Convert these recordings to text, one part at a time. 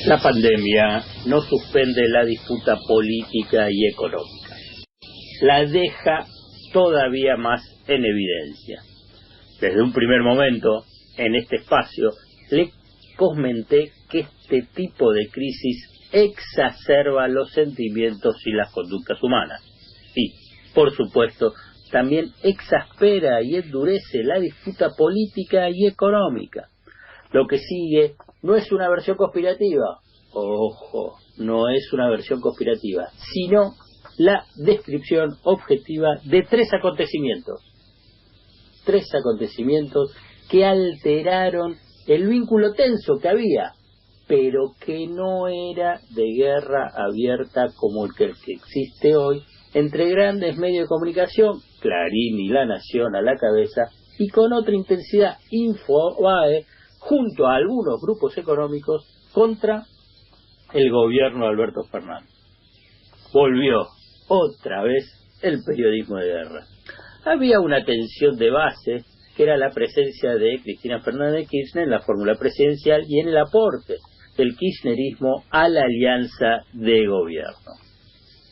La pandemia no suspende la disputa política y económica, la deja todavía más en evidencia. Desde un primer momento, en este espacio, le comenté que este tipo de crisis exacerba los sentimientos y las conductas humanas. Y, por supuesto, también exaspera y endurece la disputa política y económica. Lo que sigue no es una versión conspirativa, ojo, no es una versión conspirativa, sino la descripción objetiva de tres acontecimientos que alteraron el vínculo tenso que había, pero que no era de guerra abierta como el que existe hoy, entre grandes medios de comunicación, Clarín y La Nación a la cabeza, y con otra intensidad Infobae, junto a algunos grupos económicos, contra el gobierno de Alberto Fernández. Volvió otra vez el periodismo de guerra. Había una tensión de base, que era la presencia de Cristina Fernández de Kirchner en la fórmula presidencial y en el aporte del kirchnerismo a la alianza de gobierno.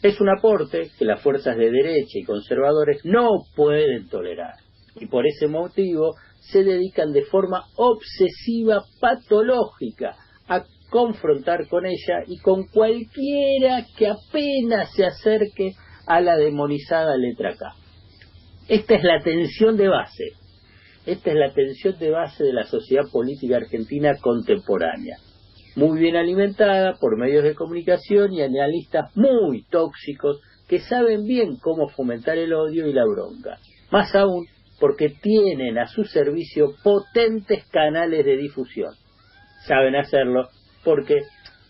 Es un aporte que las fuerzas de derecha y conservadores no pueden tolerar, y por ese motivo se dedican de forma obsesiva, patológica, a confrontar con ella y con cualquiera que apenas se acerque a la demonizada letra K. Esta es la tensión de base. Esta es la tensión de base de la sociedad política argentina contemporánea, muy bien alimentada por medios de comunicación y analistas muy tóxicos que saben bien cómo fomentar el odio y la bronca. Más aún porque tienen a su servicio potentes canales de difusión. Saben hacerlo porque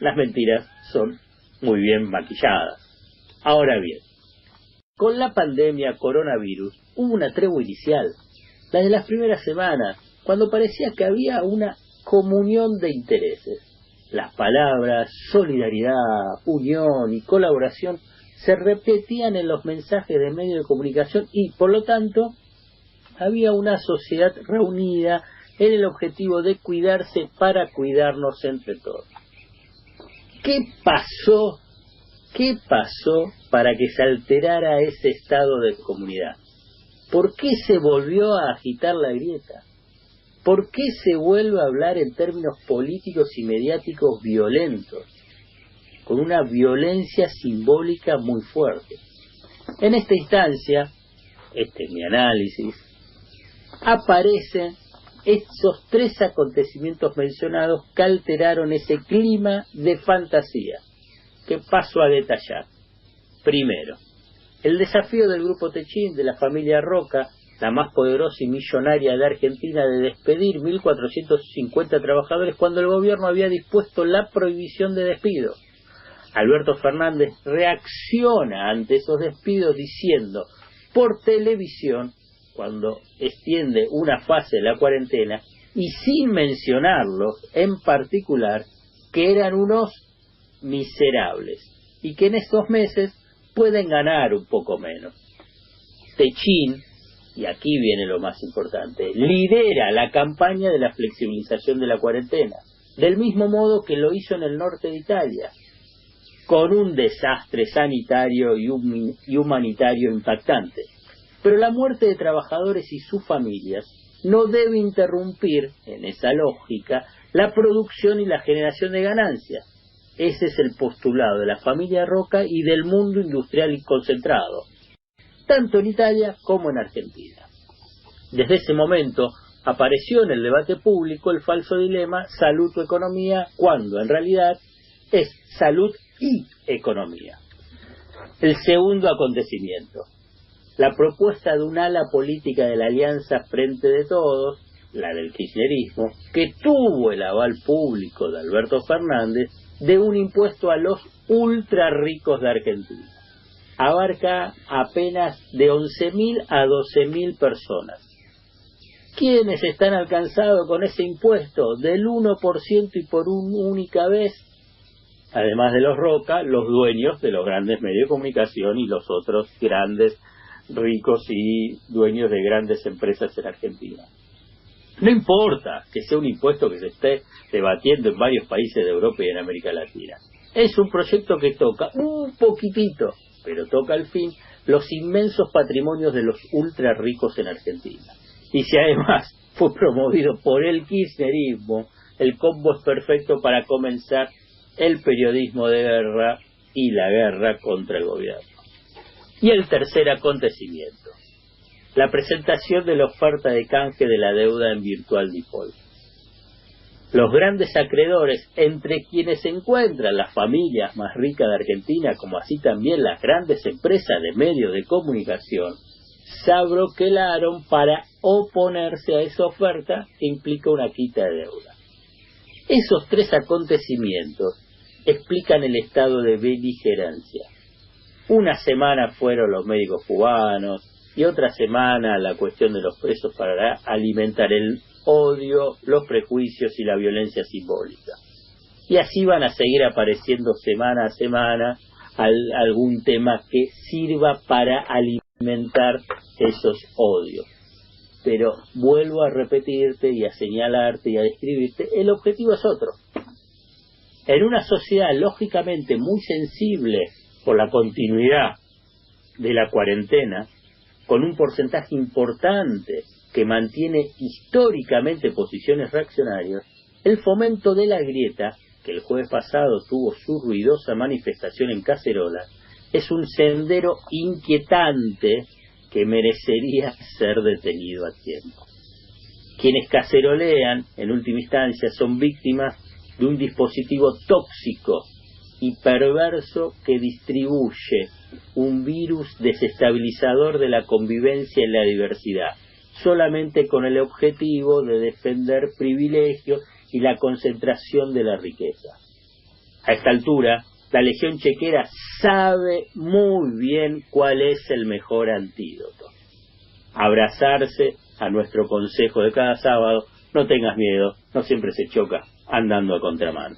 las mentiras son muy bien maquilladas. Ahora bien, con la pandemia coronavirus hubo una tregua inicial, la de las primeras semanas, cuando parecía que había una comunión de intereses. Las palabras solidaridad, unión y colaboración se repetían en los mensajes de medios de comunicación y, por lo tanto, había una sociedad reunida en el objetivo de cuidarse para cuidarnos entre todos. ¿Qué pasó para que se alterara ese estado de comunidad? ¿Por qué se volvió a agitar la grieta? ¿Por qué se vuelve a hablar en términos políticos y mediáticos violentos, con una violencia simbólica muy fuerte? En esta instancia, este es mi análisis, aparecen esos tres acontecimientos mencionados que alteraron ese clima de fantasía, que paso a detallar. Primero, el desafío del Grupo Techín, de la familia Roca, la más poderosa y millonaria de Argentina, de despedir 1.450 trabajadores cuando el gobierno había dispuesto la prohibición de despido. Alberto Fernández reacciona ante esos despidos diciendo por televisión, cuando extiende una fase de la cuarentena, y sin mencionarlos en particular, que eran unos miserables y que en estos meses pueden ganar un poco menos. Techín, y aquí viene lo más importante, lidera la campaña de la flexibilización de la cuarentena, del mismo modo que lo hizo en el norte de Italia, con un desastre sanitario y humanitario impactante. Pero la muerte de trabajadores y sus familias no debe interrumpir, en esa lógica, la producción y la generación de ganancias. Ese es el postulado de la familia Roca y del mundo industrial y concentrado, tanto en Italia como en Argentina. Desde ese momento apareció en el debate público el falso dilema salud o economía, cuando en realidad es salud y economía. El segundo acontecimiento, la propuesta de un ala política de la Alianza Frente de Todos, la del kirchnerismo, que tuvo el aval público de Alberto Fernández, de un impuesto a los ultra ricos de Argentina. Abarca apenas de 11.000 a 12.000 personas. ¿Quiénes están alcanzados con ese impuesto del 1% y por una única vez? Además de los Roca, los dueños de los grandes medios de comunicación y los otros grandes ricos y dueños de grandes empresas en Argentina. No importa que sea un impuesto que se esté debatiendo en varios países de Europa y en América Latina. Es un proyecto que toca un poquitito, pero toca al fin los inmensos patrimonios de los ultra ricos en Argentina. Y si además fue promovido por el kirchnerismo, el combo es perfecto para comenzar el periodismo de guerra y la guerra contra el gobierno. Y el tercer acontecimiento, la presentación de la oferta de canje de la deuda en virtual default. Los grandes acreedores, entre quienes se encuentran las familias más ricas de Argentina, como así también las grandes empresas de medios de comunicación, se abroquelaron para oponerse a esa oferta que implica una quita de deuda. Esos tres acontecimientos explican el estado de beligerancia. Una semana fueron los médicos cubanos y otra semana la cuestión de los presos para alimentar el odio, los prejuicios y la violencia simbólica. Y así van a seguir apareciendo semana a semana algún tema que sirva para alimentar esos odios. Pero vuelvo a repetirte y a señalarte y a describirte, el objetivo es otro. En una sociedad lógicamente muy sensible por la continuidad de la cuarentena, con un porcentaje importante que mantiene históricamente posiciones reaccionarias, el fomento de la grieta, que el jueves pasado tuvo su ruidosa manifestación en Cacerola, es un sendero inquietante que merecería ser detenido a tiempo. Quienes cacerolean, en última instancia, son víctimas de un dispositivo tóxico y perverso que distribuye un virus desestabilizador de la convivencia en la diversidad, solamente con el objetivo de defender privilegios y la concentración de la riqueza. A esta altura, la Legión Chequera sabe muy bien cuál es el mejor antídoto. Abrazarse a nuestro consejo de cada sábado: no tengas miedo, no siempre se choca andando a contramano.